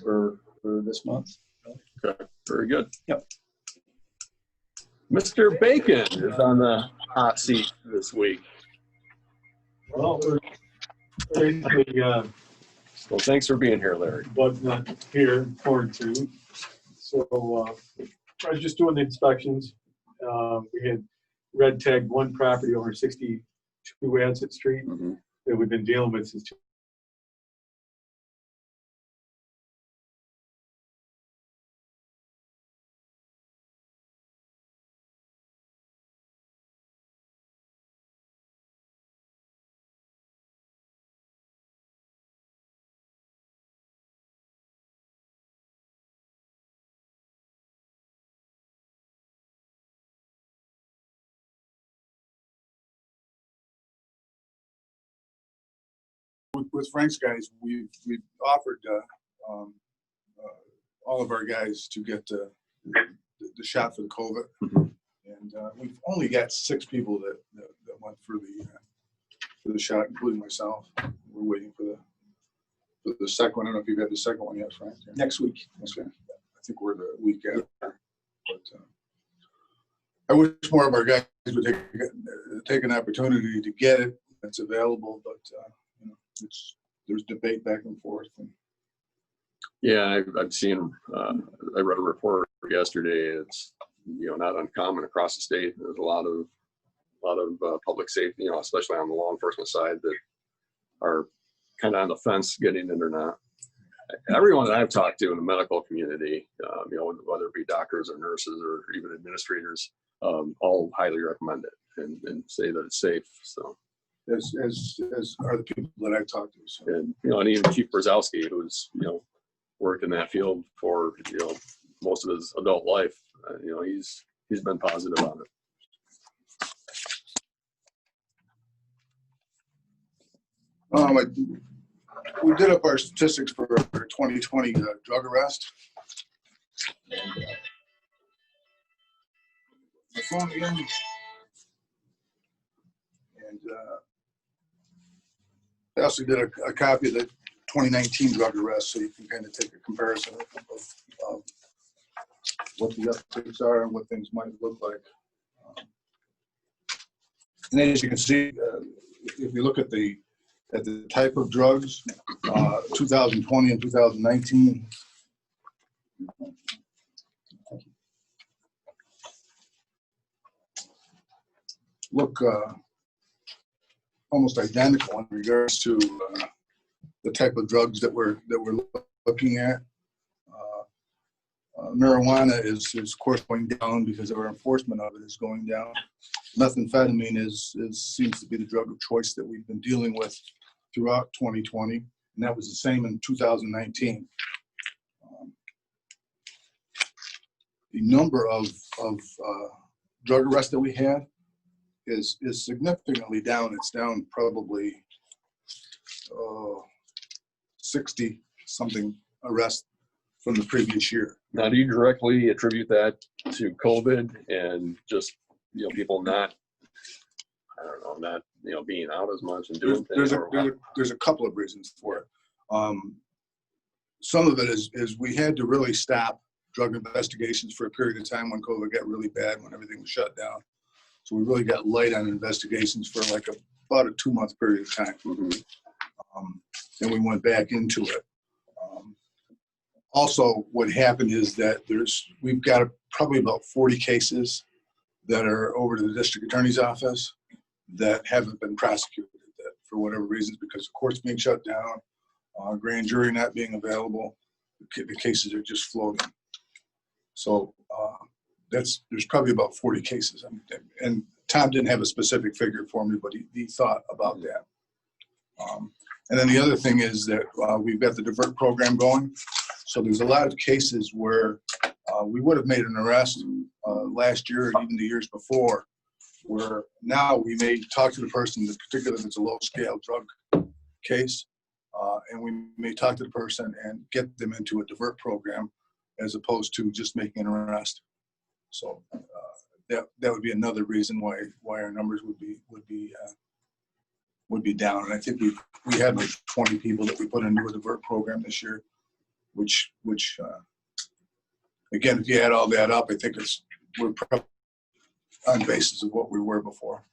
for this month. Okay, very good. Yep. Mr. Bacon is on the hot seat this week. Well, we're basically, Well, thanks for being here, Larry. but not here, forward to. So I was just doing the inspections. We had red tagged one property over 62 Adsit Street that we've been dealing with since. With Frank's guys, we've offered all of our guys to get the shot for the COVID, and we've only got 6 people that went for the shot, including myself. We're waiting for the second one. I don't know if you've had the second one yet, Frank. Next week. Okay. I think we're the week after. But I wish more of our guys would take an opportunity to get it. It's available, but there's debate back and forth. Yeah, I've seen. I read a report yesterday. It's not uncommon across the state. There's a lot of public safety, especially on the law enforcement side, that are kind of on the fence getting it or not. Everyone that I've talked to in the medical community, whether it be doctors or nurses or even administrators, all highly recommend it and say that it's safe. So. As are the people that I've talked to. So. And even Chief Brzezowski, who's worked in that field for most of his adult life, he's been positive on it. We did up our statistics for 2020 drug arrest. My phone again. And I also did a copy of the 2019 drug arrest, so you can kind of take a comparison of what the updates are and what things might look like. And as you can see, if you look at the type of drugs, 2020 and 2019. Look almost identical in regards to the type of drugs that we're looking at. Marijuana is of course going down because our enforcement of it is going down. Methamphetamine seems to be the drug of choice that we've been dealing with throughout 2020, and that was the same in 2019. The number of drug arrests that we had is significantly down. It's down probably 60 something arrests from the previous year. Now, do you directly attribute that to COVID and just people not being out as much and doing things? There's a couple of reasons for it. Some of it is we had to really stop drug investigations for a period of time when COVID got really bad, when everything was shut down. So we really got light on investigations for about a 2-month period of time. And we went back into it. Also, what happened is that we've got probably about 40 cases that are over to the district attorney's office that haven't been prosecuted for whatever reasons, because the court's being shut down, grand jury not being available, the cases are just floating. So there's probably about 40 cases. And Tom didn't have a specific figure for me, but he thought about that. And then the other thing is that we've got the divert program going. So there's a lot of cases where we would have made an arrest last year and even the years before, where now we may talk to the person, particularly if it's a low-scale drug case, and we may talk to the person and get them into a divert program as opposed to just making an arrest. So that would be another reason why our numbers would be down. And I think we had like 20 people that we put into a divert program this year. which again, if you add all that up, I think we're probably on basis of what we were before.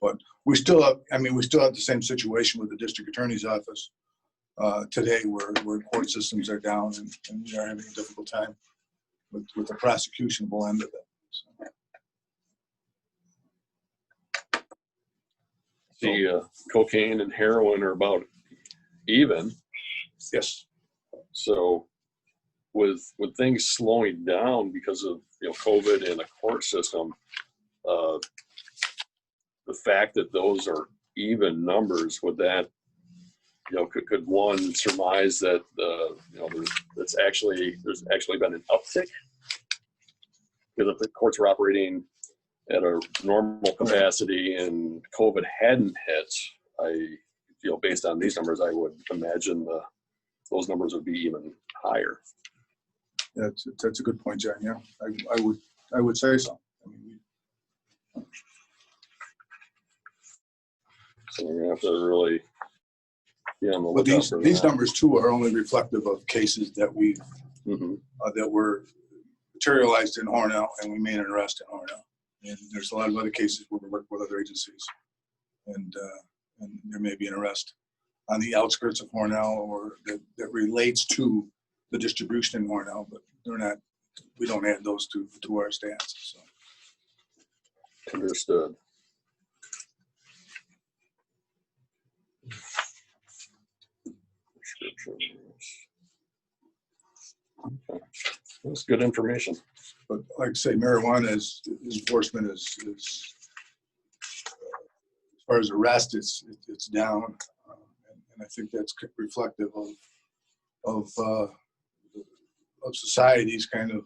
But we still have the same situation with the district attorney's office today, where court systems are down, and we are having a difficult time with the prosecutionable end of it. So. The cocaine and heroin are about even. Yes. So with things slowing down because of COVID and the court system, the fact that those are even numbers, would that could one surmise that there's actually been an uptick? Because if the courts were operating at a normal capacity and COVID hadn't hit, based on these numbers, I would imagine those numbers would be even higher. That's a good point, John. Yeah, I would say so. So we're gonna have to really be on the But lookout for these that. numbers too are only reflective of cases that we've that were materialized in Hornell, and we made an arrest in Hornell. And there's a lot of other cases where we work with other agencies, and there may be an arrest on the outskirts of Hornell or that relates to the distribution in Hornell, but they're not. We don't add those to our stats. So. Understood. Okay. That's good information. But like I say, marijuana enforcement is as far as arrest, it's down, and I think that's reflective of society's kind of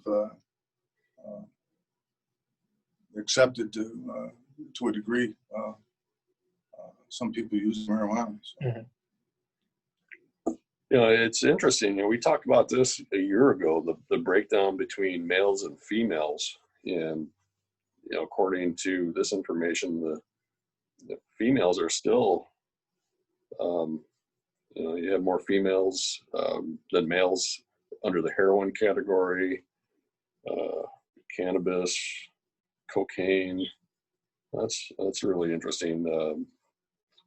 accepted to a degree. Some people use marijuana. So. Mhm. It's interesting. We talked about this a year ago, the breakdown between males and females. And, according to this information, the females are still, you have more females than males under the heroin category, cannabis, cocaine. That's really interesting.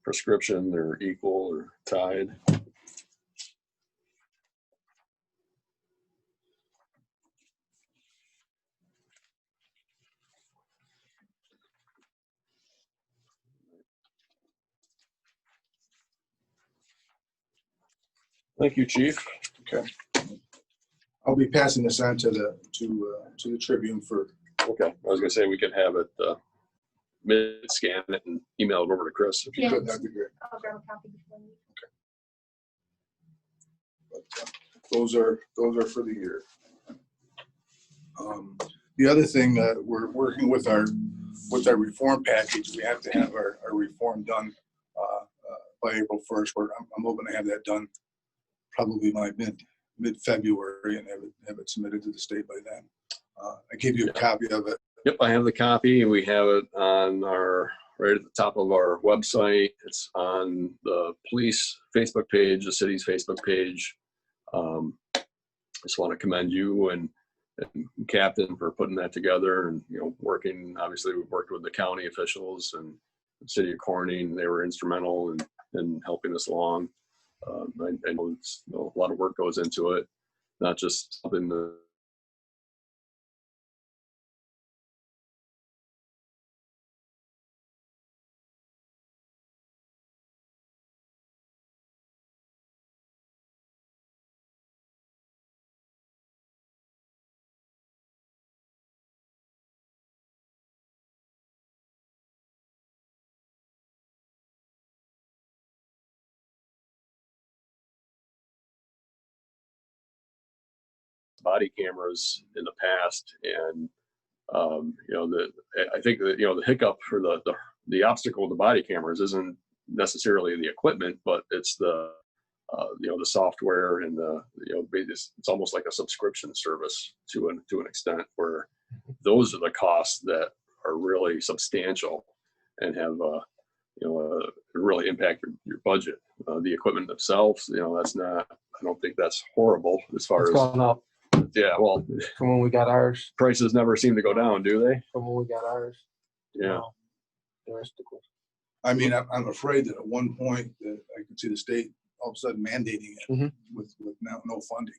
Prescription, they're equal or tied. Thank you, Chief. Okay. I'll be passing this on to the Tribune for. Okay, I was gonna say we could have it mid-scan it and email it over to Chris. If you could, that'd be great. I'll grab a copy before you. But those are for the year. The other thing, we're working with our reform package. We have to have our reform done by April 1st. I'm hoping to have that done probably by mid-February and have it submitted to the state by then. I gave you a copy of it. Yep, I have the copy. We have it on right at the top of our website. It's on the police Facebook page, the city's Facebook page. Just want to commend you and Captain for putting that together and working. Obviously, we've worked with the county officials and the city of Corning. They were instrumental in helping us along. I know a lot of work goes into it, not just something that body cameras in the past, and I think that the hiccup for the obstacle with the body cameras isn't necessarily the equipment, but it's the software and it's almost like a subscription service to an extent, where those are the costs that are really substantial and have really impact your budget. The equipment itself, that's not, I don't think that's horrible as far It's as, gone up yeah, well, from when we got ours. prices never seem to go down, do they? From when we got ours. Yeah. Drastically. I mean, I'm afraid that at one point that I could see the state all of a sudden mandating it Mhm. with no funding.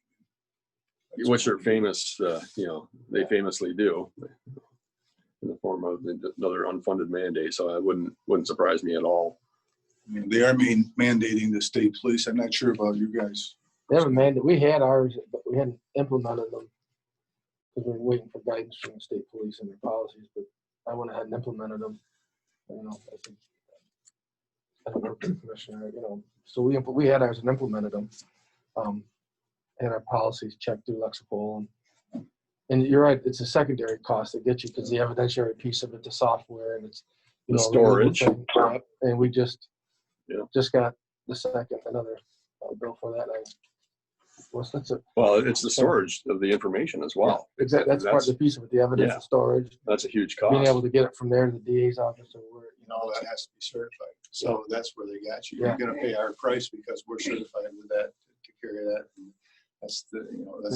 Which are famous, they famously do in the form of another unfunded mandate. So it wouldn't surprise me at all. I mean, they are mandating the state police. I'm not sure about you guys. They haven't mandated. We had ours, but we hadn't implemented them because we were waiting for guidance from the state police and their policies. But I went ahead and implemented them. I don't work for the commissioner, So we had ours and implemented them. Had our policies checked through Lexipol, and you're right. It's a secondary cost to get you because the evidentiary piece of it, the software, and it's The storage. And we just got another bill for that. That's it. Well, it's the storage of the information as well. Exactly. That's part of the piece of it. The evidence, the storage, That's a huge being cost. able to get it from there to the DA's office or where, All that has to be certified. So that's where they got you. Yeah. You're gonna pay our price because we're certified with that to carry that. And that's Then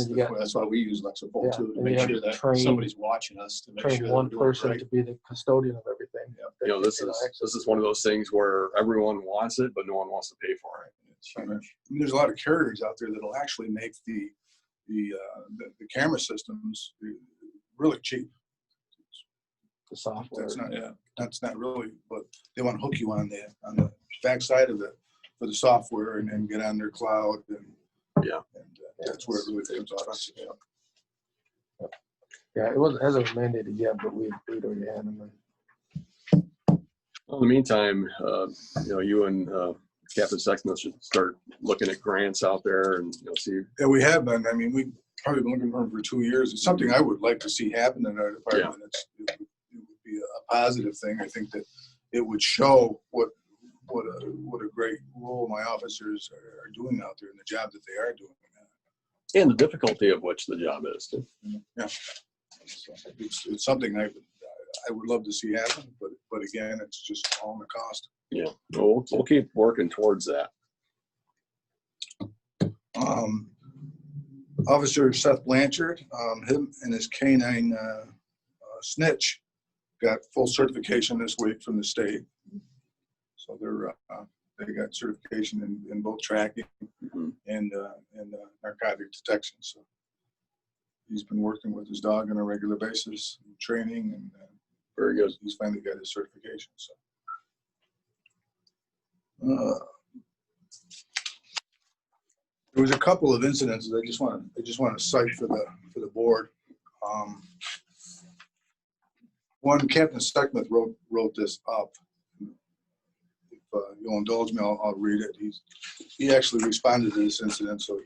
you got- that's why we use Lexipol Yeah, too, to and make you have sure to that train- somebody's watching us to make sure train that one we're doing it person right. to be the custodian of everything. Yeah. This is one of those things where everyone wants it, but no one wants to pay for it. It's I huge. mean, there's a lot of carriers out there that'll actually make the camera systems really cheap. The software. That's not really, but they want to hook you on the backside of it for the software and get on their cloud and that's where it really comes off. Yeah, it hasn't been mandated yet, but we'd already had them. Well, in the meantime, you and Captain Sexsmith should start looking at grants out there and see. Yeah, we have been. I mean, we've probably been looking for them for 2 years. It's something I would like to see happen in our department. It would be a positive thing. I think that it would show what a great role my officers are doing out there and the job that they are doing. And the difficulty of which the job is. Yeah, so it's something I would love to see happen, but again, it's just all in the cost. Yeah, we'll keep working towards that. Officer Seth Blanchard, him and his canine snitch got full certification this week from the state. So they got certification in both tracking and narcotic detection. So he's been working with his dog on a regular basis, training, and Very good. he's finally got his certification. So. There was a couple of incidents that I just want to cite for the board. One, Captain Sexsmith wrote this up. If you'll indulge me, I'll read it. He actually responded to this incident, so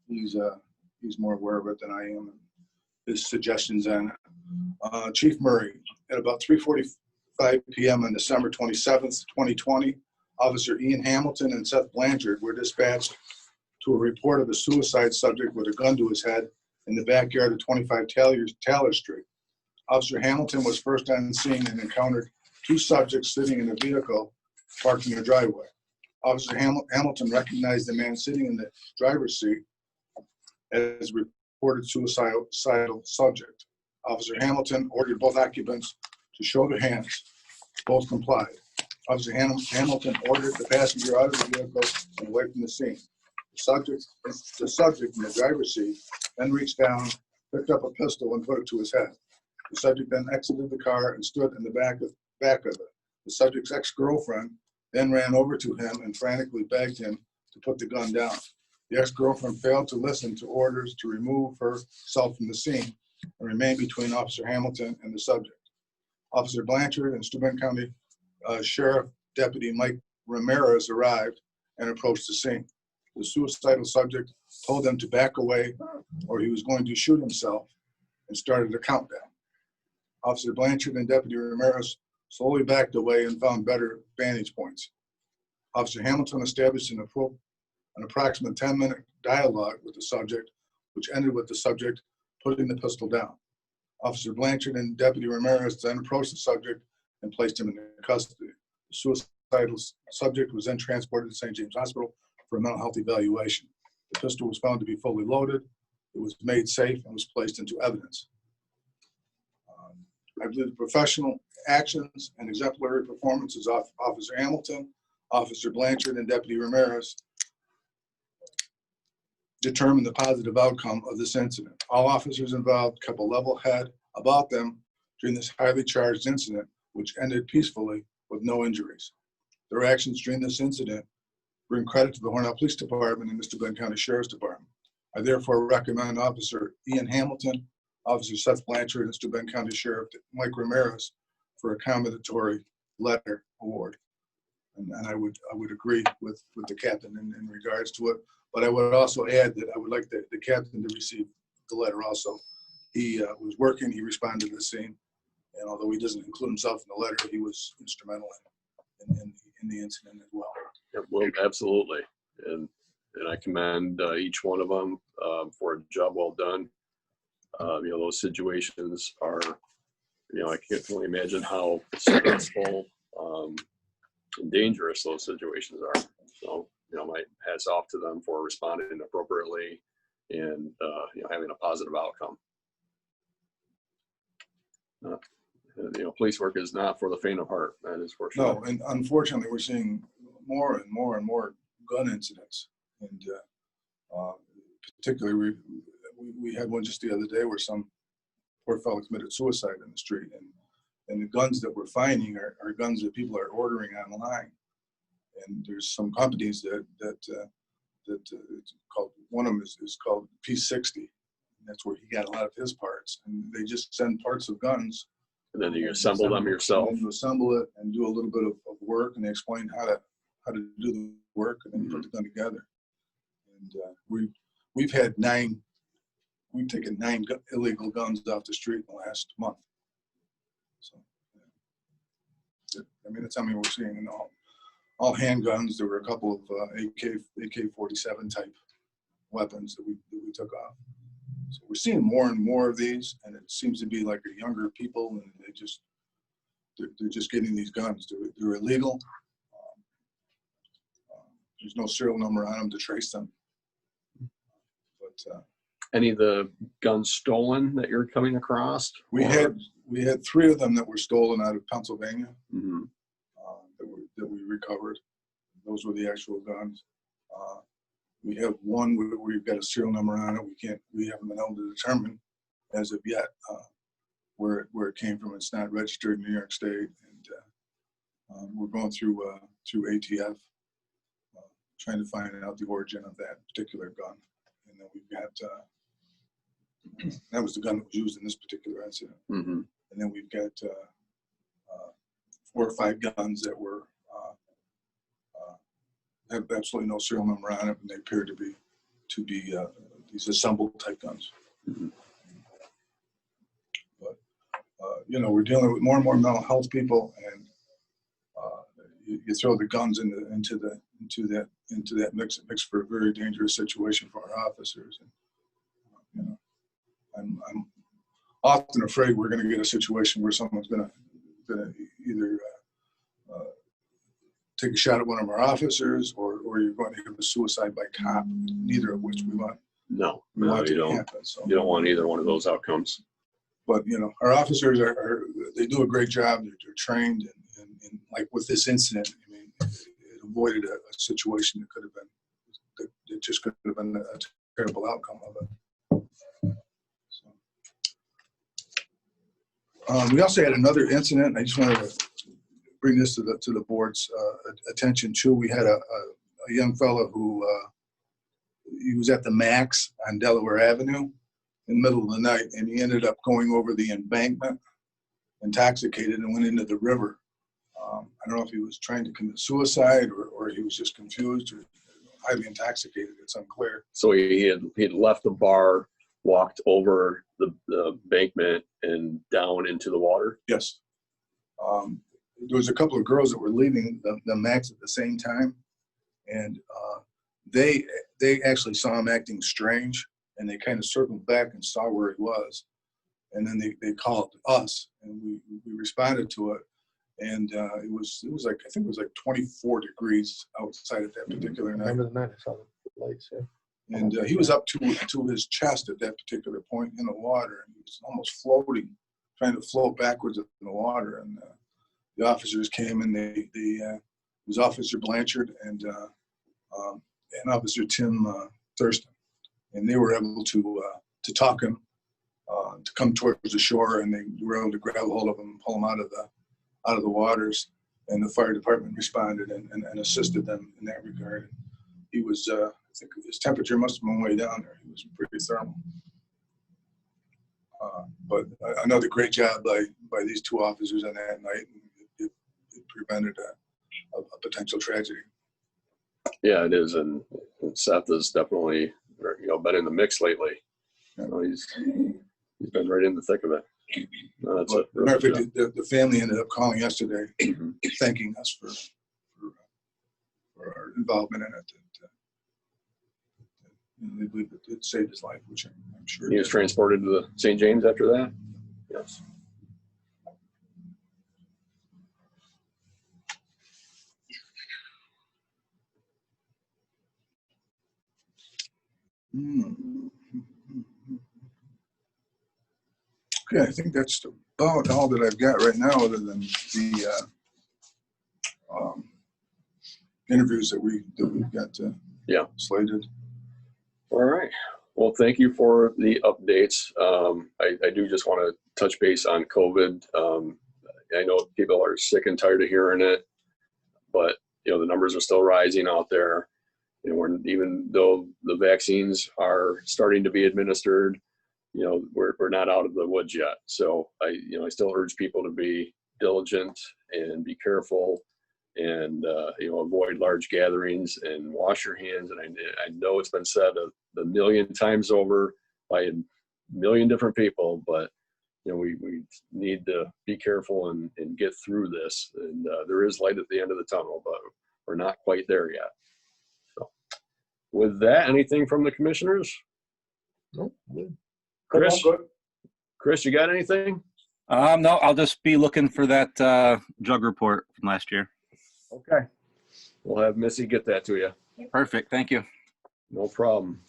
he's more aware of it than I am. His suggestions on it. Chief Murray, at about 3:45 p.m. on December 27th, 2020, Officer Ian Hamilton and Seth Blanchard were dispatched to a report of a suicide subject with a gun to his head in the backyard of 25 Taylor Street. Officer Hamilton was first on scene and encountered two subjects sitting in a vehicle parked in the driveway. Officer Hamilton recognized the man sitting in the driver's seat as reported suicidal subject. Officer Hamilton ordered both occupants to show their hands. Both complied. Officer Hamilton ordered the passenger out of the vehicle and away from the scene. The subject in the driver's seat then reached down, picked up a pistol, and put it to his head. The subject then exited the car and stood in the back of it. The subject's ex-girlfriend then ran over to him and frantically begged him to put the gun down. The ex-girlfriend failed to listen to orders to remove herself from the scene and remain between Officer Hamilton and the subject. Officer Blanchard and Steuben County Sheriff Deputy Mike Ramirez arrived and approached the scene. The suicidal subject told them to back away or he was going to shoot himself and started a countdown. Officer Blanchard and Deputy Ramirez slowly backed away and found better vantage points. Officer Hamilton established an approximate 10-minute dialogue with the subject, which ended with the subject putting the pistol down. Officer Blanchard and Deputy Ramirez then approached the subject and placed him in custody. The suicidal subject was then transported to St. James Hospital for a mental health evaluation. The pistol was found to be fully loaded. It was made safe and was placed into evidence. I believe the professional actions and exemplary performances of Officer Hamilton, Officer Blanchard, and Deputy Ramirez determined the positive outcome of this incident. All officers involved kept a level head about them during this highly charged incident, which ended peacefully with no injuries. Their actions during this incident bring credit to the Hornell Police Department and the Steuben County Sheriff's Department. I therefore recommend Officer Ian Hamilton, Officer Seth Blanchard, and Steuben County Sheriff Mike Ramirez for a commendatory letter award. And I would agree with the captain in regards to it. But I would also add that I would like the captain to receive the letter also. He was working, he responded to the scene, and although he doesn't include himself in the letter, he was instrumental in the incident as well. Yeah, well, absolutely. And I commend each one of them for a job well done. Those situations are, I can't really imagine how stressful and dangerous those situations are. So, my hats off to them for responding appropriately and, having a positive outcome. Police work is not for the faint of heart. That is for sure. No, and unfortunately, we're seeing more and more and more gun incidents. And particularly, we had one just the other day where some poor fellow committed suicide in the street. And the guns that we're finding are guns that people are ordering online. And there's some companies that it's called, one of them is called P60. And that's where he got a lot of his parts. And they just send parts of guns. And then you assemble them yourself. And you assemble it and do a little bit of work, and they explain how to do the work, and then you put the gun together. And we've taken 9 illegal guns off the street in the last month. So, that's how many we're seeing. And all handguns. There were a couple of AK-47 type weapons that we took off. So we're seeing more and more of these, and it seems to be like the younger people, and they're just getting these guns. They're illegal. There's no serial number on them to trace them. But Any of the guns stolen that you're coming across? we had 3 of them that were stolen out of Pennsylvania. Mm-hmm. That we recovered. Those were the actual guns. We have one where we've got a serial number on it. We haven't been able to determine as of yet where it came from. It's not registered in New York State, and we're going through ATF trying to find out the origin of that particular gun. And then we've got that was the gun that was used in this particular incident. Mm-hmm. And then we've got 4 or 5 guns that were have absolutely no serial number on it, and they appear to be these assembled type guns. Mm-hmm. But we're dealing with more and more mental health people, and you throw the guns into that mix. It makes for a very dangerous situation for our officers. And I'm often afraid we're going to get a situation where someone's going to either take a shot at one of our officers, or you're going to have a suicide by cop. Neither of which we want. No, Want you to don't. happen. So, You don't want either one of those outcomes. but our officers they do a great job. They're trained, and like with this incident, it avoided a situation that could have been that just could have been a terrible outcome of it. So, we also had another incident. I just wanted to bring this to the board's attention too. We had a young fellow who he was at the Max on Delaware Avenue in the middle of the night, and he ended up going over the embankment intoxicated and went into the river. I don't know if he was trying to commit suicide or he was just confused or highly intoxicated. It's unclear. So he had left the bar, walked over the embankment and down into the water. Yes. There was a couple of girls that were leaving the Max at the same time, and they actually saw him acting strange, and they kind of circled back and saw where he was, and then they called us, and we responded to it, And it was like, I think it was like 24 degrees outside at that particular I night. remember the night I saw the lights, yeah. And he was up to his chest at that particular point in the water, and he was almost floating, trying to float backwards in the water. And the officers came, and it was Officer Blanchard and Officer Tim Thurston, and they were able to talk him to come towards the shore, and they were able to grab a hold of him and pull him out of the waters. And the fire department responded and assisted them in that regard. He was, I think his temperature must have been way down there. He was pretty thermal. But another great job by these two officers on that night. It prevented a potential tragedy. Yeah, it is. And Seth has definitely, been in the mix lately. He's been right in the thick of it. No, that's But, a matter of really fact, the family ended up calling yesterday, Mhm. thanking us for our involvement in it. They believe it saved his life, which I'm sure. He was transported to the St. James after that? Yes. Okay, I think that's about all that I've got right now, other than the interviews that we've got Yeah. slated. All right. Well, thank you for the updates. I do just want to touch base on COVID. I know people are sick and tired of hearing it, but the numbers are still rising out there. Even though the vaccines are starting to be administered, we're not out of the woods yet. So I still urge people to be diligent and be careful, and avoid large gatherings and wash your hands. And I know it's been said a million times over by a million different people, but we need to be careful and get through this. And there is light at the end of the tunnel, but we're not quite there yet. So with that, anything from the commissioners? Nope, good. Chris, you got anything? No, I'll just be looking for that drug report from last year. Okay. We'll have Missy get that to you. Perfect. Thank you. No problem.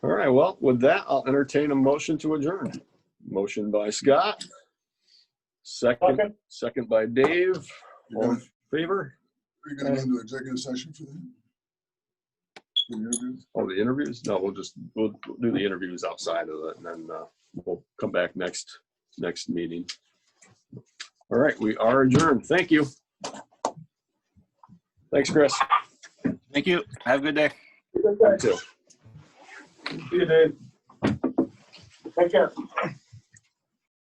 All right. Well, with that, I'll entertain a motion to adjourn. Motion by Scott. Second by Dave. All in favor? Are you going to go into executive session for that? For the interviews? Oh, the interviews? No, we'll do the interviews outside of it, and then we'll come back next meeting. All right. We are adjourned. Thank you. Thanks, Chris. Thank you. Have a good day. You too. See you, Dave. Take care.